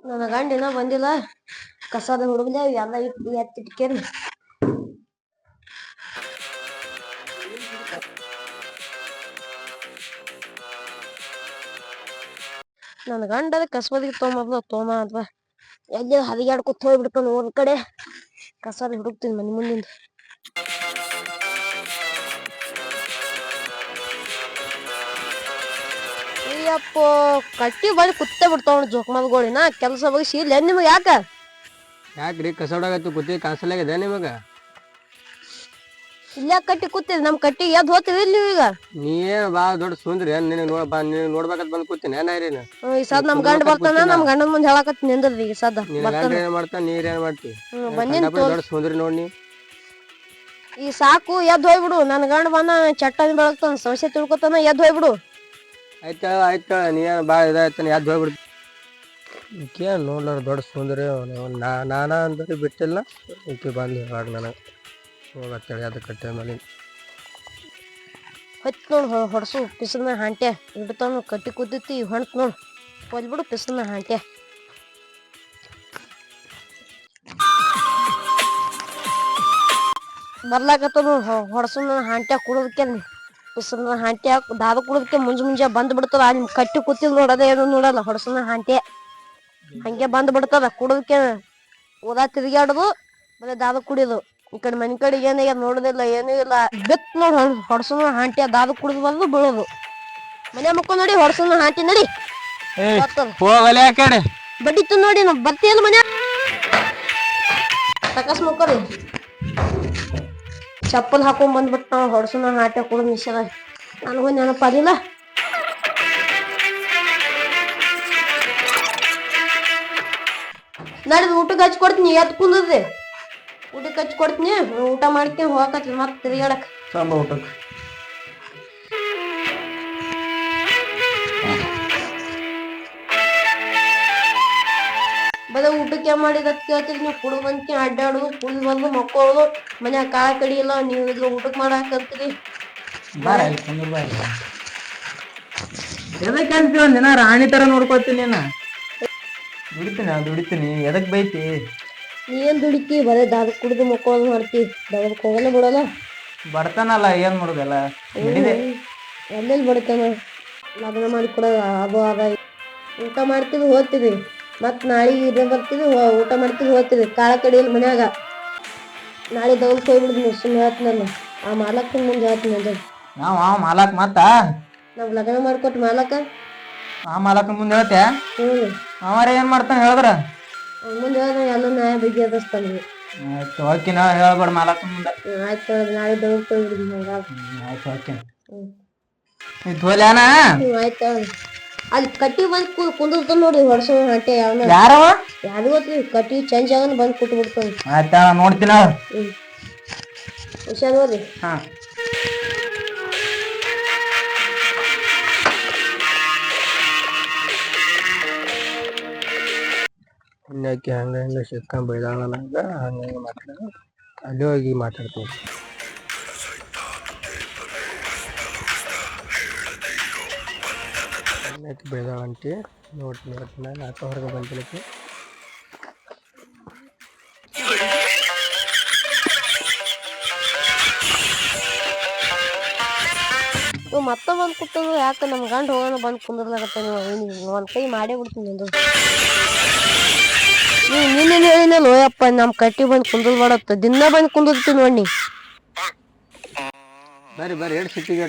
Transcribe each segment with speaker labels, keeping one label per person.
Speaker 1: ನನ್ನ ಗಂಡ ಏನೋ ಬಂದಿಲ್ಲ. ಕಸದ ಹುಡುಗ್ಲೆ ಎಲ್ಲ ಎತ್ತಿಟ್ಕೇರಿ ನನ್ನ ಗಂಡ ಅದ ಕಸಬದಿಗೆ ತೊಗೊಂಬ ಅಥವಾ ಎಲ್ಲಿ ಹದಿಗಾಡ್ಕೊತ ಹೋಗ್ಬಿಡ್ತಾನ ಒಂದ್ ಕಡೆ. ಕಸದ ಹುಡುಕ್ತೀನಿ ಮನಿ ಮುಂದಿಂದ. ಅಯ್ಯಪ್ಪೋ ಕಟ್ಟಿ ಬಳಿ ಕುತ್ತ ಬಿಡ್ತಾವ ಜೋಕ್ಮಲ್ಗಳಿನ ಕೆಲಸ ಬಗ್ಸಿ ಇಲ್ಲ ನಿಮ್ಗೆ ಯಾಕ
Speaker 2: ಯಾಕ್ರಿ ಕಸ ಹೊಡಾಕತ್ತಿ ಕೂತಿ ಕಾಣಿಸಲಾಗಿದೆ ನಿಮಗ?
Speaker 1: ಇಲ್ಲ ಕಟ್ಟಿ ಕೂತಿದ್ ನಮ್ ಕಟ್ಟಿ ಎದ್ ಹೋಗ್ತೀವಿ ಇಲ್ಲಿ ಈಗ.
Speaker 2: ನೀ ಏನ್ ಬಾ ದೊಡ್ಡ ಸುಂದ್ರಿ ನಿನಗ್ ನೋಡ್ಬೇಕಂತ ಬಂದ್ ಕೂತೀನಿ ಏನಾರಿನ
Speaker 1: ಈ ಸದ್ ನಮ್ ಗಂಡ ಬರ್ತಾನ. ನಮ್ ಗಂಡನ ಮುಂದೆ ಹೇಳಕತ್ತಿ ನಿಂದ್ರಿ ಈಗ ಸದ
Speaker 2: ನಿನ್ ಗಂಡ ಏನ್ ಮಾಡ್ತಾನ ನೀರ್ ಏನ್ ಮಾಡ್ತಿ?
Speaker 1: ಬಂದಿನ್
Speaker 2: ದೊಡ್ಡ ಸುಂದ್ರಿ ನೋಡಿ
Speaker 1: ಈ ಸಾಕು ಎದ್ ಹೋಗ್ಬಿಡು. ನನ್ ಗಂಡ ಬಂದ ಚಟ್ಟನ್ ಬೆಳಗ್ತಾನ ಸಮಸ್ಯೆ ತಿಳ್ಕೊತಾನ ಎದ್ ಹೋಗ್ಬಿಡು.
Speaker 2: ಆಯ್ತ ನೀ ಬಾ ಇದಾಯ್ತಾನ ಎದ್ದು ಹೋಗ್ಬಿಡ್ತಿ. ಈಕೆ ನೋಡ್ಲಾರ ದೊಡ್ಡ ಸುಂದರಿ ನಾನಾ ಅಂದ್ರೆ ಬಿಟ್ಟಿಲ್ಲ. ಈಕೆ ಬಂದು ಇವಾಗ ನನಗೆ ಹೋಗತ್ತೇಳಿ ಅದು ಕಟ್ಟೆ ಮೇಲೆ
Speaker 1: ಹೊತ್ ನೋಡು ಹೊಡ್ಸು ಪಿಸನ ಹಾಂಟೆ ಇಡ್ತಾನು ಕಟ್ಟಿ ಕುದ್ದೈತಿ ಹೊಂಟ್ ನೋಡು ಹೊಲ್ಬಿಡು ಪಿಸನ ಹಾಂಟೆ. ಬರ್ಲಾಕತ್ತನು ಹೊಡ್ಸನ ಹಾಂಟ್ಯ ಕುಡದಕ್ಕೆ ಪಿಸನ ಹಾಂಟ್ಯ ದಾದ ಕುಡದಕ್ಕೆ ಮುಂಜೆ ಬಂದ್ ಬಿಡ್ತದ. ನಿಮ್ ಕಟ್ಟಿ ಕೂತಿದ್ ನೋಡದ ಏನು ನೋಡಲ್ಲ ಹೊಡ್ಸನ ಹಾಂಟೆ ಹಂಗೆ ಬಂದ್ ಬಿಡ್ತದ. ಕುಡದಕ್ಕೆ ಓದಾ ತಿರ್ಗಾಡುದು ಬರೀ ದಾದ ಕುಡಿಯೋದು. ಈ ಕಡೆ ಮನಿ ಕಡೆ ಏನ ನೋಡುದಿಲ್ಲ ಏನೂ ಇಲ್ಲ. ಬೆತ್ ನೋಡ್ ಹೊಡ್ಸನ ಹಾಂಟಿ ದಾದ ಕುಡಿದ್ ಬಂದು ಬೀಳೋದು. ಮನೆ ಮುಕ್ಕ ನೋಡಿ ಹೊಡ್ಸನ ಹಾಂಟಿ ನಡಿ
Speaker 2: ಹೋಗಲ್ಲ ಯಾಕಡೆ
Speaker 1: ಬಡ್ಡಿತ್ತು ನೋಡಿ ನಾವ್ ಬರ್ತೀಯಲ್ಲ ಮನೆ ತಕಸ್ ಮುಕ್ಕರಿ ಚಪ್ಪಲ್ ಹಾಕೊಂಡ್ ಬಂದ್ಬಿಟ್ಟು ನಾವು ಹೊಡ್ಸನ ಹಾಟೆ ಕುಡಿದ್ ನಿಷೇಧ. ನನಗೂ ನೆನಪಾದಿಲ್ಲ. ನಾಳೆ ಊಟಕ್ಕೆ ಹಚ್ಚಿ ಕೊಡ್ತೀನಿ ಎತ್ ಕುಂದದ್ರಿ ಊಟಕ್ಕೆ ಹಚ್ಚಿ ಕೊಡ್ತೀನಿ. ಊಟ ಮಾಡ್ತೀನಿ ಹೋಗಕತ್ತಿ ಮತ್ತೆ ತಿರ್ಗಾಡಕ್
Speaker 3: ಊಟಕ್ಕೆ
Speaker 1: ಬದ ಊಟಕ್ಕೆ ಮಾಡಿದ ಕೇಳ್ತೀರಿ ನೀವು. ಕುಡಿದ್ ಬಂದ್ಕಿ ಅಡ್ಡಾಡುದು ಕುಡಿದ್ ಬಂದು ಮಕ್ಕೋದು ಮನ್ಯಾಗ ಕಾಳ ಕಡಿ ಇಲ್ಲ. ನೀವು ಇದ್ರ ಊಟಕ್ಕೆ ಮಾಡಾಕಂತೀರಿ.
Speaker 3: ಎದಕ್ ಅಂತೀವ ದಿನ ರಾಣಿ ತರ ನೋಡ್ಕೋತೀನಿ. ದುಡಿತೀನಿ ಎದಕ್ ಬೈತಿ?
Speaker 1: ನೀ ಏನ್ ದುಡಿತಿ ಬರೇ ದಾದ ಕುಡಿದು ಮಕ್ಕೋದು ಮಾಡ್ತಿ. ದಗದಕ್ ಹೋಗಲ್ಲ ಬಿಡಲ್ಲ.
Speaker 3: ಬಡತನಲ್ಲ ಏನ್ ಮಾಡುದಲ್ಲ
Speaker 1: ಎಲ್ಲೆಲ್ಲಿ ಬಡತನ ಲಗ್ನ ಮಾಡಿ ಕೊಡೋದು ಅದು ಅದ. ಊಟ ಮಾಡ್ತೀವಿ ಹೋಗ್ತೀವಿ ಮತ್ ನಾಳೆಗೆ ಇದೇ ಬರ್ತೀವಿ ಊಟ ಮಾಡ್ತೀವಿ ಹೋಗ್ತೀವಿ. ಕಾಳ ಕಡಿಯಲ್ಲಿ ಮನ್ಯಾಗ ನಾಳೆ ದಗದಕ್ ಹೋಗ್ಬಿಡ್ತೀನಿ. ಸುಮ್ಮನೆ ಹೇಳ್ತೀನಲ್ಲ ಆ ಮಾಲಕ್ಕನ ಮುಂದೆ ಹೇಳ್ತೀನಿ ಅಂದ್ರೆ
Speaker 3: ನಾವ್ ಮಾಲಕ್ ಮತ್ತ
Speaker 1: ನಾವ್ ಲಗ್ನ ಮಾಡ್ಕೊಟ್ ಮಾಲಕ
Speaker 3: ಆ ಮಾಲಕನ ಮುಂದೆ ಹೇಳ್ತೆ. ಅವರ ಏನ್ ಮಾಡ್ತಾನ ಹೇಳಿದ್ರ
Speaker 1: ಮುಂದೆ ಹೇಳಿದ್ರೆ ಎಲ್ಲ ನ್ಯಾಯ ಬಗ್ಗೆ ಎದಸ್ತಾನ.
Speaker 3: ಆಯ್ತು ಹೋಕಿನ ಹೇಳ್ಬೇಡ ಮಾಲಕನ ಮುಂದೆ.
Speaker 1: ಆಯ್ತು ನಾಳೆ ದಗದಕ್ ಹೋಗ್ಬಿಡ್ತೀನಿ.
Speaker 3: ಆಯ್ತು ಹೋಕಿನ ಧ್ವಲ್ಯಾನ
Speaker 1: ಆಯ್ತು ಅಲ್ಲಿ ಕಟ್ಟಿ ಬಂದ್ ಕುಂದಿರ್ತ ನೋಡಿ ವರ್ಷ ಹಂಟೆ
Speaker 3: ಯಾರವ
Speaker 1: ಯಾರು ಗೊತ್ತಿ ಕಟ್ಟಿ ಚೇಂಜ್ ಆಗನ್ ಬಂದ್ ಕುಟ್ ಬಿಡ್ತಾವ.
Speaker 3: ಆಯ್ತಾ ನೋಡ್ತೀನ
Speaker 1: ಹುಷಾರ್ ನೋಡ್ರಿ.
Speaker 3: ಹಾ
Speaker 2: ಇನ್ಯಾಕೆ ಹಂಗ ಸಿಕ್ಕೊಂಡ್ ಬೈದಾಳ ನಂಗ ಹಂಗ ಮಾತಾಡ ಅಲ್ಲಿ ಹೋಗಿ ಮಾತಾಡ್ತೀನಿ. ಇನ್ಯಾಕೆ ಬೈದಾಳಂಟಿ ನೋಡ್ತೀನಿ ನಾಲ್ಕು ಹೊರಗೆ ಬಂದಿಲಕ್ಕೆ.
Speaker 1: ಇವ್ ಮತ್ತ ಬಂದ್ ಕುತ್ತಂದ್ರ ಯಾಕ ನಮ್ ಗಂಡ ಹೋಗೋಣ ಬಂದ್ ಕುಂದ್ರಲಾಗತ್ತ. ನೀವು ಒಂದ್ ಕೈ ಮಾಡೇ ಬಿಡ್ತೀನಿ ಅಂದ್ರು. ನೀವು ನಿನ್ನೇನ್ ಹೇಳಿನಲ್ಲ ಓಯಪ್ಪ ನಮ್ ಕಟ್ಟಿ ಬಂದ್ ಕುಂದಲ್ ಮಾಡತ್ತ ದಿನ ಬಂದ್ ಕುಂದಿರ್ತೀನಿ ನೋಡಿ.
Speaker 2: ಬರ್ರಿ ಎಷ್ಟು ಸಿಟ್ಟಿಗೆ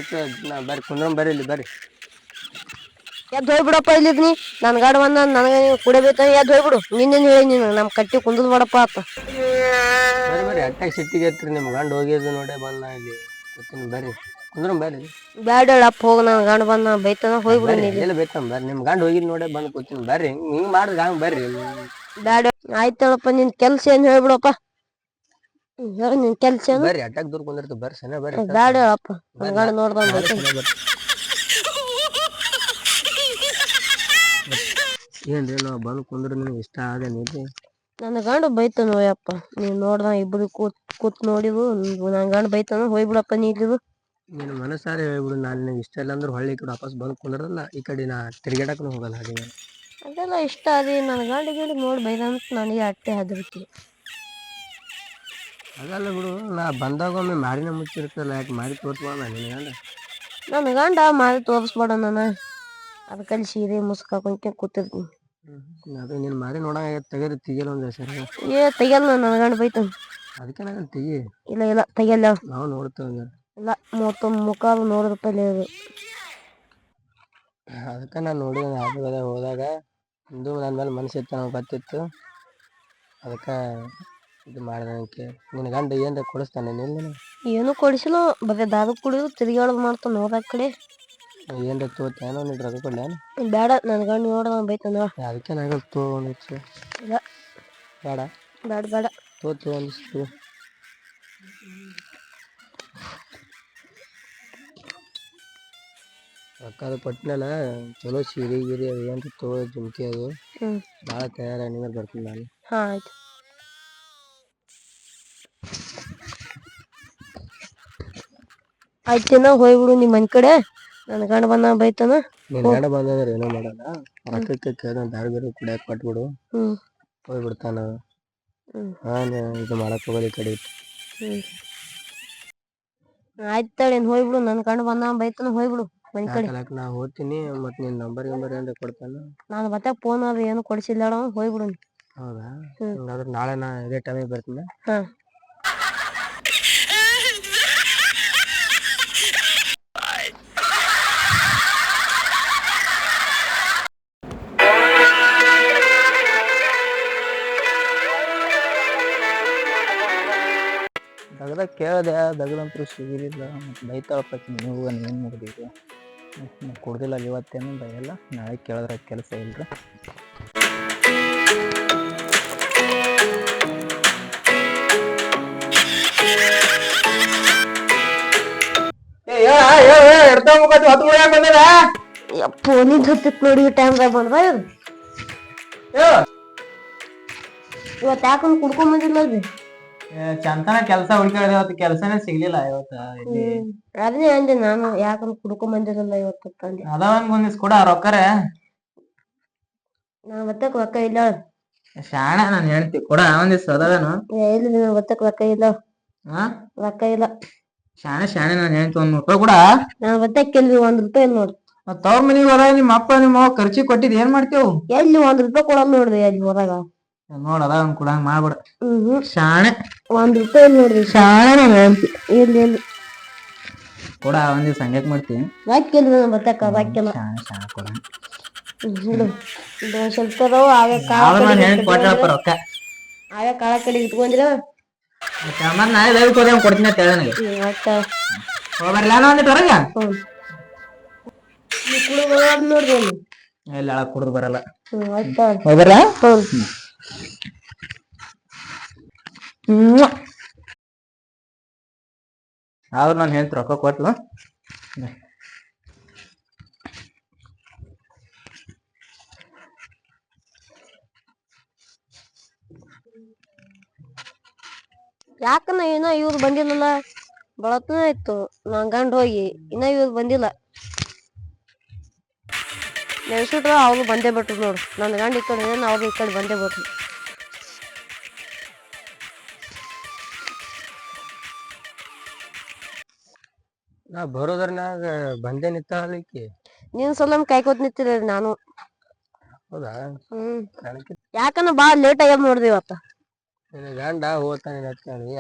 Speaker 2: ಬರ್ರಿ ಕುಂದ್ರಂ ಬರ್ರಿ ಇಲ್ಲಿ ಬರ್ರಿ.
Speaker 1: ಎದ್ ಹೋಗ್ಬಿಡಪ್ಪ ಇಲ್ಲಿದ್ನಿ ನನ್ ಗಾಡ ಬಂದ ನನಗೆ ಕುಡಿಬೇಕ ಎದ್ ಹೋಗ್ಬಿಡು. ನಿನ್ನೇನ್ ಹೇಳಿ ನೀನು ನಮ್ ಕಟ್ಟಿ ಕುಂದಲ್ ಮಾಡಪ್ಪ ಆತ.
Speaker 2: ಬರ್ರಿ ಅಟ್ಟಾಗ ಸಿಟ್ಟಿಗೆ ಎತ್ರಿ ನಿಮ್ ಗಂಡ ಹೋಗಿದ್ದು ನೋಡೇ ಬಂದ ಇಲ್ಲಿ ಗೊತ್ತೀನಿ. ಬರ್ರಿ ಕುಂದ್ರಂ ಬರ್ರಿ.
Speaker 1: ಬ್ಯಾಡ ಹೇಳಪ್ಪ ಹೋಗ ನನ್ ಗಂಡ ಬಂದ ಬೈತಾನ ಹೋಗ್ಬಿಡು.
Speaker 2: ಎಲ್ಲ ಬೈತಾನ ಬರ್ರಿ ನಿಮ್ ಗಂಡ ಹೋಗಿದ್ ನೋಡೇ ಬಂದ್ ಕೂತೀನಿ. ಬರ್ರಿ ಹಿಂಗ್ ಮಾಡಿದ್ರ ಹಂಗ ಬರ್ರಿ.
Speaker 1: ಬ್ಯಾಡ ಆಯ್ತಳಪ್ಪ ನಿನ್ ಕೆಲ್ಸ ಏನ್ ಹೇಳ್ಬಿಡಪ್ಪ. ನಿನ್ ಕೆಲ್ಸ ಏನು
Speaker 2: ಬರ್ರಿ ಅಟ್ಟಾಗ ದೂರ ಕುಂದಿರ್ತ ಬರ್ರಿ ಸನ ಬರ್ರಿ.
Speaker 1: ಬ್ಯಾಡ ಹೇಳಪ್ಪ ನನ್ ಗಂಡ ನೋಡ್ದಂಗ
Speaker 2: ಏನ್ರಿ ಬಂದ್ ಕುಂದ್ರ ನಿಮ್ಗೆ ಇಷ್ಟ ಆಗೇನಿಲ್ರಿ?
Speaker 1: ನನ್ನ ಗಂಡ ಬೈತಾನ ಯಪ್ಪ ನೀವ್ ನೋಡ್ದ ಇಬ್ರು ಕೂತ್ ನೋಡಿವು ನನ್ ಗಂಡ ಬೈತಾನ ಹೋಗ್ಬಿಡಪ್ಪ ನೀ ಇಲ್ಲಿದು.
Speaker 2: ನೀನು ಮನಸಾರೆ ಹೇಳ್ಬಿಡು ನಾನ್ ನಿನಗೆ ಇಷ್ಟ ಇಲ್ಲ ಅಂದ್ರೆ ಹೊಳ್ಳಿ ಈ ಕಡೆ ವಾಪಸ್ ಬಂದ್ ಕುಂದ್ರಲ್ಲ ಈ ಕಡೆ ನಾ ತಿರ್ಗಾಡಕನು ಹೋಗಲ್ಲ. ಹಾಗೆ
Speaker 1: ಅದೆಲ್ಲ ಇಷ್ಟ ಅದೇ ನನ್ನ ಗಂಡ ಗಿಡ ನೋಡಿ ಬೈದಂತ ನನಗೆ ಅಟ್ಟೆ ಹೆದರಿಕೆ.
Speaker 2: ಅದಲ್ಲ ಬಿಡು, ನಾ ಬಂದಾಗೊಮ್ಮೆ ಮಾರಿನ ಮುಚ್ಚಿರ್ತಲ್ಲ, ಯಾಕೆ ಮಾರಿ ತೋರ್ಸ್ಬೋದ ನಿನ್ನ ಗಂಡ?
Speaker 1: ನನ್ನ ಗಂಡ ಮಾರಿ ತೋರಿಸ್ಬೇಡ ನಾನು ಅದಕ್ಕಲ್ಲಿ ಸೀರೆ ಮುಸುಕ್ ಹಾಕೊಂತ ಕೂತಿರ್ತೀನಿ.
Speaker 2: ಅದು ನೀನು ಮಾರಿ ನೋಡಂಗ ತೆಗೀರಿ, ತೆಗಿಯಲ್ಲ ಒಂದು ಸರಿ.
Speaker 1: ತೆಗಿಯಲ್ಲ ನನ್ನ ಗಂಡ ಬೈತಾನ.
Speaker 2: ಅದಕ್ಕೆ ನಾನು ತೆಗಿ.
Speaker 1: ಇಲ್ಲ ತೆಗಿಯಲ್ಲ.
Speaker 2: ನಾವು ನೋಡ್ತೇವೆ.
Speaker 1: ಇಲ್ಲ ಮುಖ ನೋಡಿದ್ರಪ್ಪ ಅದು.
Speaker 2: ಅದಕ್ಕೆ ನಾನು ನೋಡಿ ಹೋದಾಗ ಇಂದು ನನ್ನ ಮೇಲೆ ಮನಸ್ಸಿತ್ತು, ನನಗೆ ಗೊತ್ತಿತ್ತು. ಅದಕ್ಕೆ ಇದು ಮಾಡಿದಕ್ಕೆ ನಿನ್ನ ಗಂಡ ಏನ್ರ ಕೊಡಿಸ್ತಾನೆ? ನಿನ್ನ
Speaker 1: ಏನು ಕೊಡಿಸಿಲ್ಲ, ಬರೀ ದಾರು ಕುಡಿದು ತಿರುಗಾಡೋದು ಮಾಡ್ತಾನೆ. ಹೋದಾಗ ಕಡೆ
Speaker 2: ಏನ್ರ ತೋತೇನೋ ನೀನು ರೊಕ್ಕ ಕೊಡ್ಲೇನು?
Speaker 1: ಬೇಡ, ನನ್ನ ಗಂಡ ನೋಡ ಬೈತಾನ.
Speaker 2: ಅದಕ್ಕೆ ನಾಗಲ್ ತೋ ಒಂದಿಷ್ಟು.
Speaker 1: ಇಲ್ಲ
Speaker 2: ಬೇಡ
Speaker 1: ಬೇಡ ಬೇಡ
Speaker 2: ತೋ ಒಂದಿಷ್ಟು. ರೊಕ್ಕ ಅದು ಕೊಟ್ಟನಲ್ಲ, ಚಲೋ ಸೀರೆ ಗೀರಿ ಅದು ಏನ್ರ ತೋ, ಜುಮ್ಕಿ ಅದು ಭಾಳ ತಯಾರ ನಿಮಗೆ ಬರ್ತೀನಿ ನಾನು.
Speaker 1: ಹಾಂ ಆಯ್ತು. ಆಯ್ತೇನೋ ಹೋಗ್ಬಿಡು ನಿಮ್ಮ ಮನೆ ಕಡೆ. ನನ್ನ ಗಂಡ ಬಂದ ಬೈತಾನ.
Speaker 2: ನಿನ್ನ ಗಂಡ ಬಂದಂದ್ರೆ ಏನೋ ಮಾಡಲ್ಲ, ರೊಕ್ಕಕ್ಕೆ ಕೇಳ್ದ ದಾರು ಬೇರೆ ಕುಡಿಯಕ್ಕೆ ಕೊಟ್ಬಿಡು, ಹೋಗ್ಬಿಡ್ತಾನ. ಇದು ಮಾಡಕ್ ಹೋಗೋದು ಈ ಕಡೆ.
Speaker 1: ಆಯ್ತು ತಡೇನು ಹೋಗ್ಬಿಡು, ನನ್ನ ಗಂಡ ಬಂದ ಬೈತಾನ. ಹೋಗ್ಬಿಡು ಮನೆ ಕಡೆ.
Speaker 2: ನಾ ಹೋಗ್ತೀನಿ, ಮತ್ತೆ ನಿನ್ನ ನಂಬರ್ ಏನ್ರ ಕೊಡ್ತಾನ.
Speaker 1: ನಾನು ಮತ್ತೆ ಫೋನ್ ಅದು ಏನು ಕೊಡಿಸಿಲ್ಲ, ಹೋಗ್ಬಿಡು.
Speaker 2: ಹೌದಾ? ಹಂಗಾದ್ರೆ ನಾಳೆ ನಾ ಇದೇ ಟೈಮಿಗೆ ಬರ್ತೀನಿ.
Speaker 1: ಹಾಂ
Speaker 3: ದಗದ ಕೇಳಿದೆ, ದಗದಂತೂ ಸಿಗಲಿಲ್ಲ. ಮತ್ತು ಬೈತಾಳಪ್ಪ ನೀವು ಏನು ಮುಗಿದೀಗ ಕುಡ್ದಿಲ್ಲ ಅಲ್ಲಿ. ಇವತ್ತೇನು ಬೈಯಲ್ಲ, ನಾಳೆ ಕೇಳಿದ್ರೆ ಕೆಲಸ ಇಲ್ರಿ.
Speaker 1: ಫೋನಿಂದ ಹೊತ್ತಿತ್ತು ನೋಡಿ, ಟೈಮ್ದಾಗ ಬಂದ ಇವತ್ತು ಯಾಕಂದ್ ಕುಡ್ಕೊಂಡ್ ಬಂದಿಲ್ಲ ಅದು.
Speaker 3: ಚಂತನ ಕೆಲಸ ಹುಡುಕಾಡಿದೆ, ಇವತ್ತು ಕೆಲಸನೇ ಸಿಗ್ಲಿಲ್ಲ ಇವತ್ತು.
Speaker 1: ಅದನ್ನೇ ಅಂದೆ ನಾನು, ಯಾಕಂದ್ ಕುಡ್ಕೊಂಡ್ ಬಂದಿರಲ್ಲ ಇವತ್ತು ಅಂದೆ.
Speaker 3: ಅದಾವಂಗ ಒಂದಿಸ್ ಕೂಡ ರೊಕ್ಕರೆ.
Speaker 1: ನಾನ್ ಒತ್ತಕ್ ರೊಕ್ಕ ಇಲ್ಲ.
Speaker 3: ಶಾಣೆ ನಾನು ಹೇಳ್ತಿ ಕೊಡ ಒಂದಿಸ್ ಅದಾವೇನು?
Speaker 1: ಇಲ್ಲ, ನಾನು ಒತ್ತಕ್ ರೊಕ್ಕ ಇಲ್ಲ. ರೊಕ್ಕ ಇಲ್ಲ.
Speaker 3: ಶಾಣೆ ನಾನು ಹೇಳ್ತಿ. ₹1 ಕೂಡ
Speaker 1: ನಾನ್ ಒತ್ತಕ್ಕಿಲ್ರಿ, ₹1 ಇಲ್ಲ ನೋಡ್ರಿ.
Speaker 3: ತವ್ರ ಮನಿಗೆ ಹೋದಾಗ ನಿಮ್ಮ ಅಪ್ಪ ನಿಮ್ಮ ಅವ್ವ ಖರ್ಚಿಗೆ ಕೊಟ್ಟಿದ್ ಏನ್ ಮಾಡ್ತೇವು?
Speaker 1: ಎಲ್ಲಿ ₹1 ಕೊಡಲ್ಲ ನೋಡ್ರಿ ಅಲ್ಲಿ ಹೋದಾಗ.
Speaker 3: ನೋಡ ಅದ ಒಂದ್ ಕೂಡ ಮಾಡ್ಬಿಡ. ಶಾಣೆ
Speaker 1: ₹1 ಇಲ್ಲ ನೋಡ್ರಿ. ಶಾಣೆ ನಾನು ಹೇಳ್ತಿ. ಇಲ್ಲಿ
Speaker 3: ಕೊಡ ಒಂದ್ ದಿವ್ಸ ಹಂಗ್ಯಾಕ್ ಮಾಡ್ತೀನಿ.
Speaker 1: ರೊಕ್ಕಿಲ್ಲ ನಾನು ಒತ್ತಕ್ಕ, ರೊಕ್ಕಿಲ್ಲ.
Speaker 3: ಶಾಣೆ ಕೊಡ.
Speaker 1: ಸ್ವಲ್ಪ ಅದಾವ, ಆಗ
Speaker 3: ರೊಕ್ಕ
Speaker 1: ಆಗ ಕಾಳ ಕಡೆ ಇಟ್ಕೊಂಡ್ರ
Speaker 3: ನಾಳೆ ದಯವಿಟ್ಟು ಕೊಡ್ತೀನಿ ಅಂತ ಹೇಳ ನನಗೆ. ಹೋಗ್ಬರ್ಲ ಒಂದಿಟ್ಟು ಹೊರಗ
Speaker 1: ನೋಡ್ರಿ.
Speaker 3: ಎಲ್ಲ ಕುಡ್ದು ಬರಲ್ಲ.
Speaker 1: ಹೋಗ್ಬರ್ಲ.
Speaker 3: ಆದ್ರೂ ನಾನು ಹೇಳ್ತಿ ರೊಕ್ಕ ಕೊಟ್ಲು.
Speaker 1: ಯಾಕನ ಇನ್ನ ಇವ್ರು ಬಂದಿಲ್ಲಲ್ಲ, ಬಳತನ ಆಯ್ತು ನನ್ ಗಂಡ ಹೋಗಿ, ಇನ್ನ ಇವ್ರು ಬಂದಿಲ್ಲ. ನೆನ್ಸಿಟ್ರ ಅವ್ರು ಬಂದೇ ಬಿಟ್ರು ನೋಡು. ನನ್ನ ಗಂಡ ಈ ಕಡೆ ಅವ್ರು ಈ ಕಡೆ ಬಂದೇ ಬಿಟ್ರು.
Speaker 2: ನಾ ಬರೋದ್ರನಾಗ ಬಂದೇ ನಿಂತಾಳಿಕೆ.
Speaker 1: ನೀನ್ ಸಲ ಕಾಯ್ಕೋತ್ ನಿಂತಿರ ನಾನು.
Speaker 2: ಹೌದಾ?
Speaker 1: ಯಾಕನ ಬಾಳ ಲೇಟ್ ಆಗ್ಯದ ನೋಡ್ರಿ ಇವತ್ತ.
Speaker 2: ನಿನ್ನ ಗಂಡ ಹೋಗ್ತಾನೆ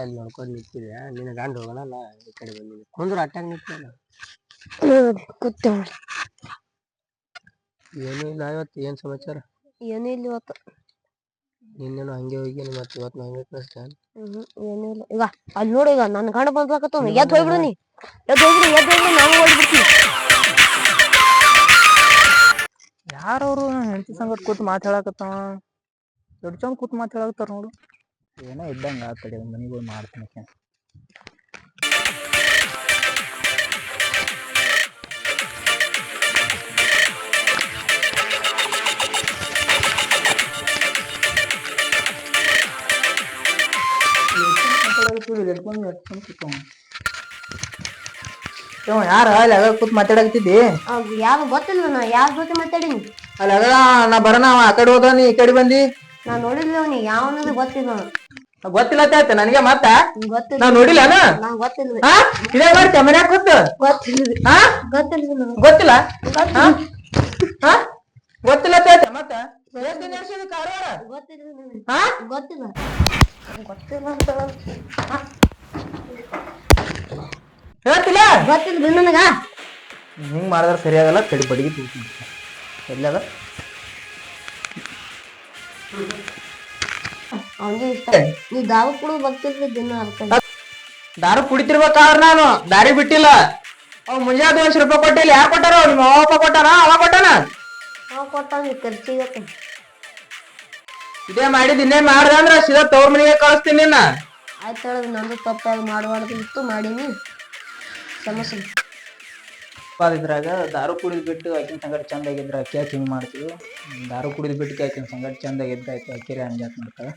Speaker 2: ಅಲ್ಲಿ ನೋಡ್ಕೊಂಡು ನಿಂತಿದೆ. ನಿನ್ನ ಗಂಡ ಹೋಗೋಣ, ನಾ ಈ ಕಡೆ ಬಂದಿದ್ದೆ. ಕುಂದ್ರು ಅಟ್ಟಾಗ ನಿಂತಿಲ್ಲ.
Speaker 1: ಕೂತ
Speaker 2: ಏನೂ ಇಲ್ಲ. ಇವತ್ತು ಏನ್ ಸಮಾಚಾರ?
Speaker 1: ಏನೂ ಇಲ್ಲ ಇವತ್ತು.
Speaker 2: ನಿನ್ನೇನು ಹಂಗೆ ಹೋಗಿ ಮತ್ತೆ ಇವತ್ತು ಹಂಗೆ ಕಳಿಸ್ತಾ?
Speaker 1: ಏನೂ ಇಲ್ಲ. ಈಗ ಅಲ್ಲಿ ನೋಡಿ, ಈಗ ನನ್ನ ಗಂಡ ಬಂದಾಕತ್ತ. ಎದ್ದು ಹೋಗ್ಬಿಡು ನೀ, ಎದ್ದು ಹೋಗ್ಬಿಡು ನಾನು ಹೋಗ್ಬಿಡ್ತೀನಿ.
Speaker 3: ಯಾರವ್ರು ಹೆಂಡತಿ ಸಂಗಟ್ ಕೂತ್ ಮಾತಾಡಕತ್ತಾವ? ದೊಡ್ಡ ಚಂದ ಕೂತ್ ಮಾತಾಡಕತ್ತಾರ ನೋಡು. ಏನೋ ಇದ್ದಂಗ ಆ ಕಡೆ ಮನೆಗೆ ಹೋಗಿ ಮಾಡ್ತೀನಿ. ಇವ ಯಾರ ಅಲ್ಲಿ ಆಗ ಕೂತ್ ಮಾತಾಡಕತ್ತಿದ್ದಿ
Speaker 1: ಯಾರು ಗೊತ್ತಿಲ್ಲ ನಾ ಯಾರ ಜೊತೆ ಮಾತಾಡೀನಿ.
Speaker 3: ಅಲ್ಲಿ ಆಗ ನಾ ಬರೋಣ ಅವ ಆ ಕಡೆ ಹೋದ ನೀ ಈ ಕಡೆ ಬಂದಿ.
Speaker 1: ನಾ ನೋಡಿಲ್ಲ ಅವ್ನಿಗೆ ಯಾವನದು ಗೊತ್ತಿಲ್ಲ.
Speaker 3: ಗೊತ್ತಿಲ್ಲ ಆಯ್ತ ನನಗೆ ಮತ್ತ
Speaker 1: ಗೊತ್ತಿಲ್ಲ.
Speaker 3: ನಾವ್ ನೋಡಿಲ್ಲ
Speaker 1: ನಂಗ್ ಗೊತ್ತಿಲ್ಲ.
Speaker 3: ಇದೇ ಮಾಡ್ತೇವೆ ಮನ್ಯಾಗ ಕೂತ್
Speaker 1: ಗೊತ್ತಿಲ್ಲ. ಗೊತ್ತಿಲ್ಲ.
Speaker 3: ಗೊತ್ತಿಲ್ಲ ಗೊತ್ತಿಲ್ಲ ಮತ್ತ
Speaker 1: ಗೊತ್ತಿಲ್ಲ. ಗೊತ್ತಿಲ್ಲ. ಗೊತ್ತಿಲ್ಲ ಅಂತ
Speaker 3: ಹೇಳ್ತಿಲ್ಲ
Speaker 1: ಗೊತ್ತಿಲ್ಲ ಬಿಡು ನನಗ.
Speaker 3: ಹಿಂಗ್ ಮಾಡಿದ್ರೆ ಸರಿಯಾಗಲ್ಲ ತಡಿ ಬಡಿಗೆ ತೂತೀನಿ ಎಲ್ಲದ
Speaker 1: ಅವನಿಗೆ ಇಷ್ಟ. ನೀ ದಾರು ಕೂಡ ಬರ್ತಿರ್ಲಿ ದಿನ ಅರ್ಥ.
Speaker 3: ದಾರು ಕುಡಿತಿರ್ಬೇಕಾದ್ರ ನಾನು ದಾರಿ ಬಿಟ್ಟಿಲ್ಲ. ಅವ್ ಮುಂಜಾನೆ 200 ರೂಪಾಯಿ ಕೊಟ್ಟಿಲ್ಲ. ಯಾರು ಕೊಟ್ಟಾರ? ನಿಮ್ಮ ಅವಪ್ಪ ಕೊಟ್ಟಾನ? ಅವ ಕೊಟ್ಟಾನ?
Speaker 1: ಕೊಟ್ಟ ಖರ್ಚಿಗೆ
Speaker 3: ಇದೇ ಮಾಡಿದ್ ಇನ್ನೇ ಮಾಡ್ದ ಅಂದ್ರ ಸೀದಾ ತವ್ರ ಮನೆಗೆ ಕಳಿಸ್ತೀನಿ ನಿನ್ನ.
Speaker 1: ಆಯ್ತು ಹೇಳೋದು ನಂದು ತಪ್ಪಾಗಿ ಮಾಡಬಾರ್ದಿತ್ತು ಮಾಡೀನಿ. ಸಮಸ್ಯೆ
Speaker 3: ಇದ್ರಾಗ ದಾರು ಕುಡಿದ್ ಬಿಟ್ಟು ಆಕಿನ ಸಂಗಟ ಚಂದ ಆಗಿದ್ರ ಅಕ್ಕಿ ಹಿಂಗ್ ಮಾಡ್ತೀವಿ. ದಾರು ಕುಡಿದ್ ಬಿಟ್ಟು ಆಕಿನ ಸಂಗಟ ಚಂದ ಆಗಿದ್ರ ಆಕಿ ಅಕ್ಕಿರಿ ಅಂಜಾತ್ ಮಾಡ್ತಾಳ.